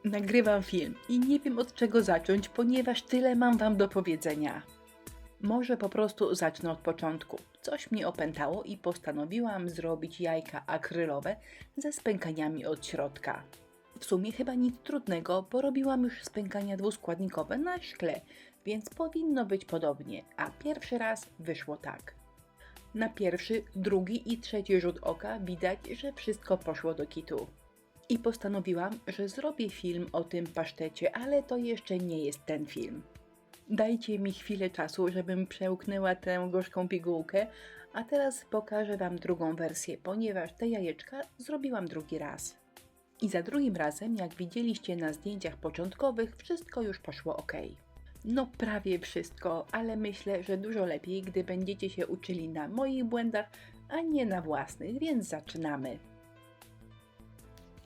Nagrywam film i nie wiem od czego zacząć, ponieważ tyle mam Wam do powiedzenia. Może po prostu zacznę od początku. Coś mnie opętało i postanowiłam zrobić jajka akrylowe ze spękaniami od środka. W sumie chyba nic trudnego, bo robiłam już spękania dwuskładnikowe na szkle, więc powinno być podobnie, a pierwszy raz wyszło tak. Na pierwszy, drugi i trzeci rzut oka widać, że wszystko poszło do kitu. I postanowiłam, że zrobię film o tym pasztecie, ale to jeszcze nie jest ten film. Dajcie mi chwilę czasu, żebym przełknęła tę gorzką pigułkę, a teraz pokażę Wam drugą wersję, ponieważ te jajeczka zrobiłam drugi raz. I za drugim razem, jak widzieliście na zdjęciach początkowych, wszystko już poszło ok. No prawie wszystko, ale myślę, że dużo lepiej, gdy będziecie się uczyli na moich błędach, a nie na własnych, więc zaczynamy.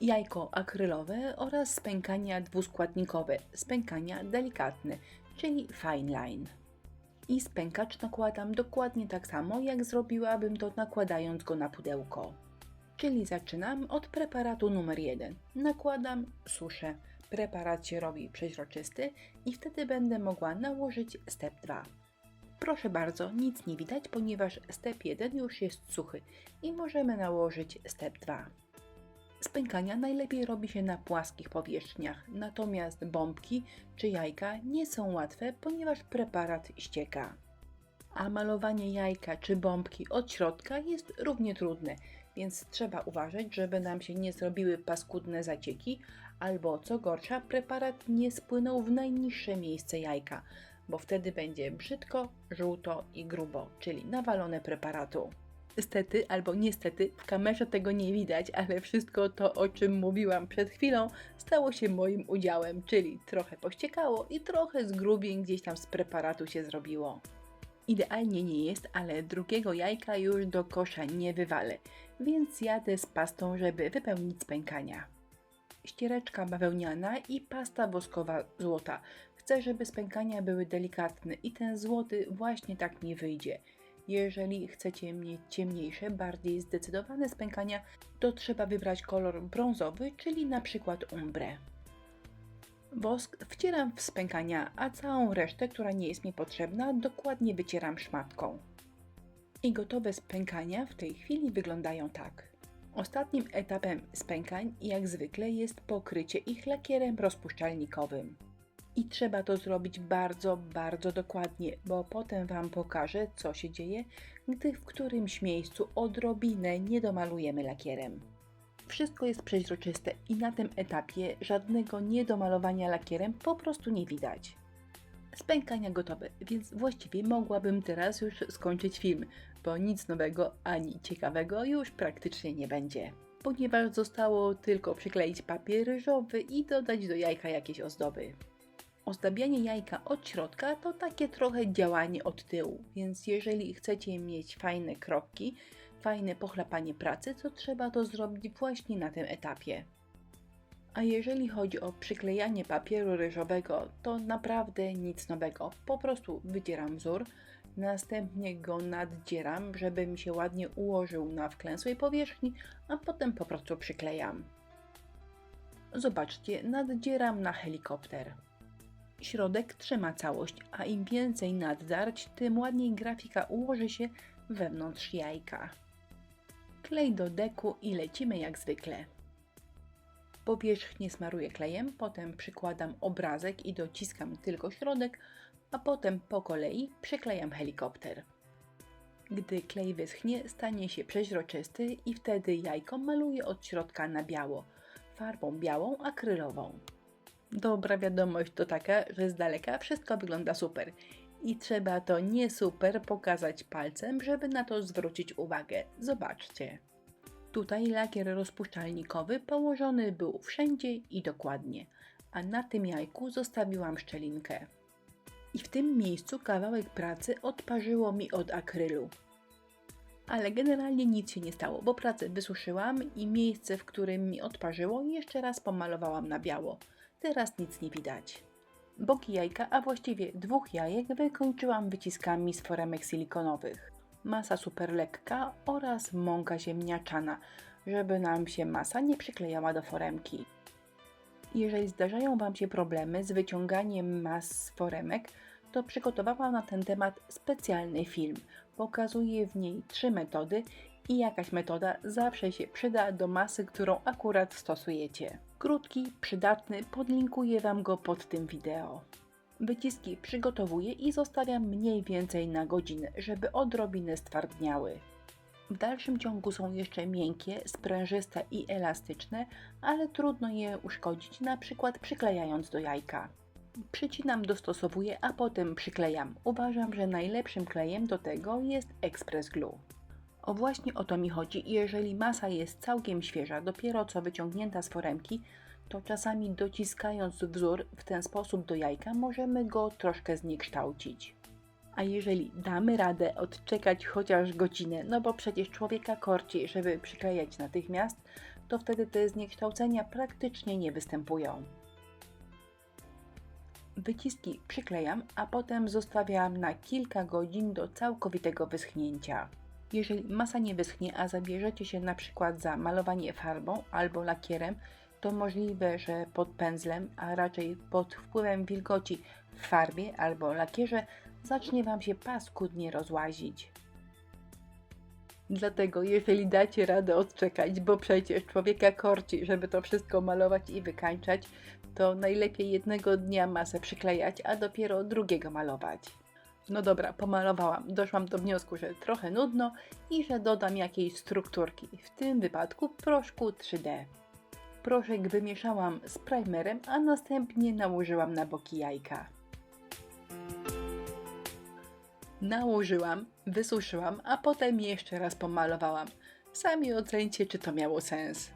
Jajko akrylowe oraz spękania dwuskładnikowe, spękania delikatne, czyli fine line. I spękacz nakładam dokładnie tak samo, jak zrobiłabym to nakładając go na pudełko. Czyli zaczynam od preparatu numer 1. Nakładam, suszę, preparat się robi przeźroczysty i wtedy będę mogła nałożyć step 2. Proszę bardzo, nic nie widać, ponieważ step 1 już jest suchy i możemy nałożyć step 2. Spękania najlepiej robi się na płaskich powierzchniach, natomiast bombki czy jajka nie są łatwe, ponieważ preparat ścieka. A malowanie jajka czy bombki od środka jest równie trudne, więc trzeba uważać, żeby nam się nie zrobiły paskudne zacieki, albo co gorsza, preparat nie spłynął w najniższe miejsce jajka, bo wtedy będzie brzydko, żółto i grubo, czyli nawalone preparatu. Stety albo niestety w kamerze tego nie widać, ale wszystko to, o czym mówiłam przed chwilą, stało się moim udziałem, czyli trochę pościekało i trochę zgrubień gdzieś tam z preparatu się zrobiło. Idealnie nie jest, ale drugiego jajka już do kosza nie wywalę, więc jadę z pastą, żeby wypełnić spękania. Ściereczka bawełniana i pasta woskowa złota. Chcę, żeby spękania były delikatne i ten złoty właśnie tak mi wyjdzie. Jeżeli chcecie mieć ciemniejsze, bardziej zdecydowane spękania, to trzeba wybrać kolor brązowy, czyli na przykład umbre. Wosk wcieram w spękania, a całą resztę, która nie jest mi potrzebna, dokładnie wycieram szmatką. I gotowe spękania w tej chwili wyglądają tak. Ostatnim etapem spękań, jak zwykle, jest pokrycie ich lakierem rozpuszczalnikowym. I trzeba to zrobić bardzo, bardzo dokładnie, bo potem Wam pokażę, co się dzieje, gdy w którymś miejscu odrobinę nie domalujemy lakierem. Wszystko jest przeźroczyste i na tym etapie żadnego niedomalowania lakierem po prostu nie widać. Spękania gotowe, więc właściwie mogłabym teraz już skończyć film, bo nic nowego ani ciekawego już praktycznie nie będzie. Ponieważ zostało tylko przykleić papier ryżowy i dodać do jajka jakieś ozdoby. Ozdabianie jajka od środka to takie trochę działanie od tyłu, więc jeżeli chcecie mieć fajne kropki, fajne pochlapanie pracy, to trzeba to zrobić właśnie na tym etapie. A jeżeli chodzi o przyklejanie papieru ryżowego, to naprawdę nic nowego. Po prostu wydzieram wzór, następnie go naddzieram, żeby mi się ładnie ułożył na wklęsłej powierzchni, a potem po prostu przyklejam. Zobaczcie, naddzieram na helikopter. Środek trzyma całość, a im więcej naddarć, tym ładniej grafika ułoży się wewnątrz jajka. Klej do deku i lecimy jak zwykle. Powierzchnię smaruję klejem, potem przykładam obrazek i dociskam tylko środek, a potem po kolei przyklejam helikopter. Gdy klej wyschnie, stanie się przeźroczysty i wtedy jajko maluję od środka na biało, farbą białą akrylową. Dobra wiadomość to taka, że z daleka wszystko wygląda super i trzeba to nie super pokazać palcem, żeby na to zwrócić uwagę. Zobaczcie. Tutaj lakier rozpuszczalnikowy położony był wszędzie i dokładnie, a na tym jajku zostawiłam szczelinkę. I w tym miejscu kawałek pracy odparzyło mi od akrylu. Ale generalnie nic się nie stało, bo pracę wysuszyłam i miejsce, w którym mi odparzyło, jeszcze raz pomalowałam na biało. Teraz nic nie widać. Boki jajka, a właściwie dwóch jajek wykończyłam wyciskami z foremek silikonowych. Masa super lekka oraz mąka ziemniaczana, żeby nam się masa nie przyklejała do foremki. Jeżeli zdarzają Wam się problemy z wyciąganiem mas z foremek, to przygotowałam na ten temat specjalny film. Pokazuję w niej 3 metody i jakaś metoda zawsze się przyda do masy, którą akurat stosujecie. Krótki, przydatny, podlinkuję Wam go pod tym wideo. Wyciski przygotowuję i zostawiam mniej więcej na godzinę, żeby odrobinę stwardniały. W dalszym ciągu są jeszcze miękkie, sprężyste i elastyczne, ale trudno je uszkodzić, na przykład przyklejając do jajka. Przycinam, dostosowuję, a potem przyklejam. Uważam, że najlepszym klejem do tego jest Express Glue. Właśnie o to mi chodzi. Jeżeli masa jest całkiem świeża, dopiero co wyciągnięta z foremki, to czasami dociskając wzór w ten sposób do jajka, możemy go troszkę zniekształcić. A jeżeli damy radę odczekać chociaż godzinę, no bo przecież człowieka korci, żeby przyklejać natychmiast, to wtedy te zniekształcenia praktycznie nie występują. Wyciski przyklejam, a potem zostawiam na kilka godzin do całkowitego wyschnięcia. Jeżeli masa nie wyschnie, a zabierzecie się na przykład za malowanie farbą albo lakierem, to możliwe, że pod pędzlem, a raczej pod wpływem wilgoci w farbie albo lakierze zacznie Wam się paskudnie rozłazić. Dlatego jeżeli dacie radę odczekać, bo przecież człowieka korci, żeby to wszystko malować i wykańczać, to najlepiej jednego dnia masę przyklejać, a dopiero drugiego malować. No dobra, pomalowałam. Doszłam do wniosku, że trochę nudno i że dodam jakiejś strukturki, w tym wypadku proszku 3D. Proszek wymieszałam z primerem, a następnie nałożyłam na boki jajka. Nałożyłam, wysuszyłam, a potem jeszcze raz pomalowałam. Sami ocencie, czy to miało sens.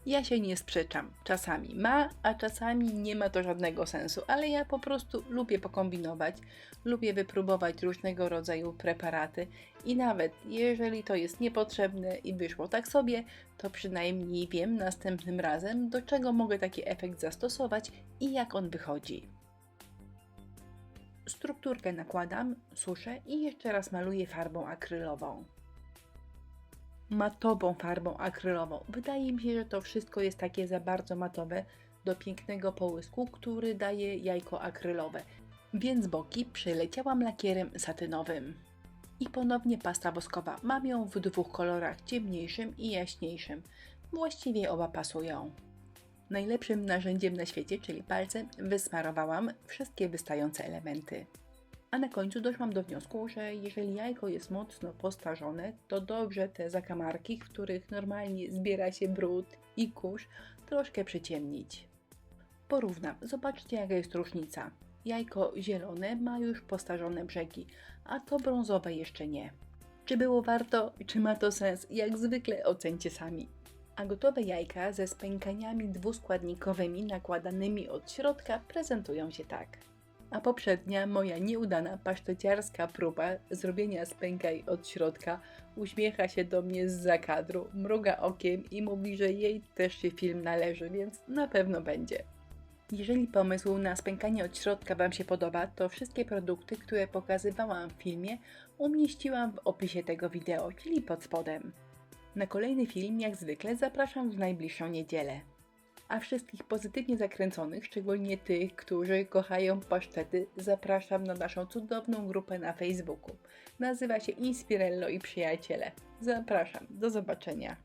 Ja się nie sprzeczam. Czasami ma, a czasami nie ma to żadnego sensu, ale ja po prostu lubię pokombinować, lubię wypróbować różnego rodzaju preparaty i nawet jeżeli to jest niepotrzebne i wyszło tak sobie, to przynajmniej wiem następnym razem, do czego mogę taki efekt zastosować i jak on wychodzi. Strukturkę nakładam, suszę i jeszcze raz maluję farbą akrylową. Matową farbą akrylową. Wydaje mi się, że to wszystko jest takie za bardzo matowe do pięknego połysku, który daje jajko akrylowe. Więc boki przeleciałam lakierem satynowym. I ponownie pasta woskowa. Mam ją w 2 kolorach, ciemniejszym i jaśniejszym. Właściwie oba pasują. Najlepszym narzędziem na świecie, czyli palcem, wysmarowałam wszystkie wystające elementy. A na końcu doszłam do wniosku, że jeżeli jajko jest mocno postarzone, to dobrze te zakamarki, w których normalnie zbiera się brud i kurz, troszkę przyciemnić. Porównam, zobaczcie jaka jest różnica. Jajko zielone ma już postarzone brzegi, a to brązowe jeszcze nie. Czy było warto? Czy ma to sens? Jak zwykle ocencie sami. A gotowe jajka ze spękaniami dwuskładnikowymi nakładanymi od środka prezentują się tak. A poprzednia, moja nieudana paszteciarska próba zrobienia spękań od środka uśmiecha się do mnie zza kadru, mruga okiem i mówi, że jej też się film należy, więc na pewno będzie. Jeżeli pomysł na spękanie od środka Wam się podoba, to wszystkie produkty, które pokazywałam w filmie, umieściłam w opisie tego wideo, czyli pod spodem. Na kolejny film, jak zwykle, zapraszam w najbliższą niedzielę. A wszystkich pozytywnie zakręconych, szczególnie tych, którzy kochają pasztety, zapraszam na naszą cudowną grupę na Facebooku. Nazywa się Inspirello i Przyjaciele. Zapraszam, do zobaczenia.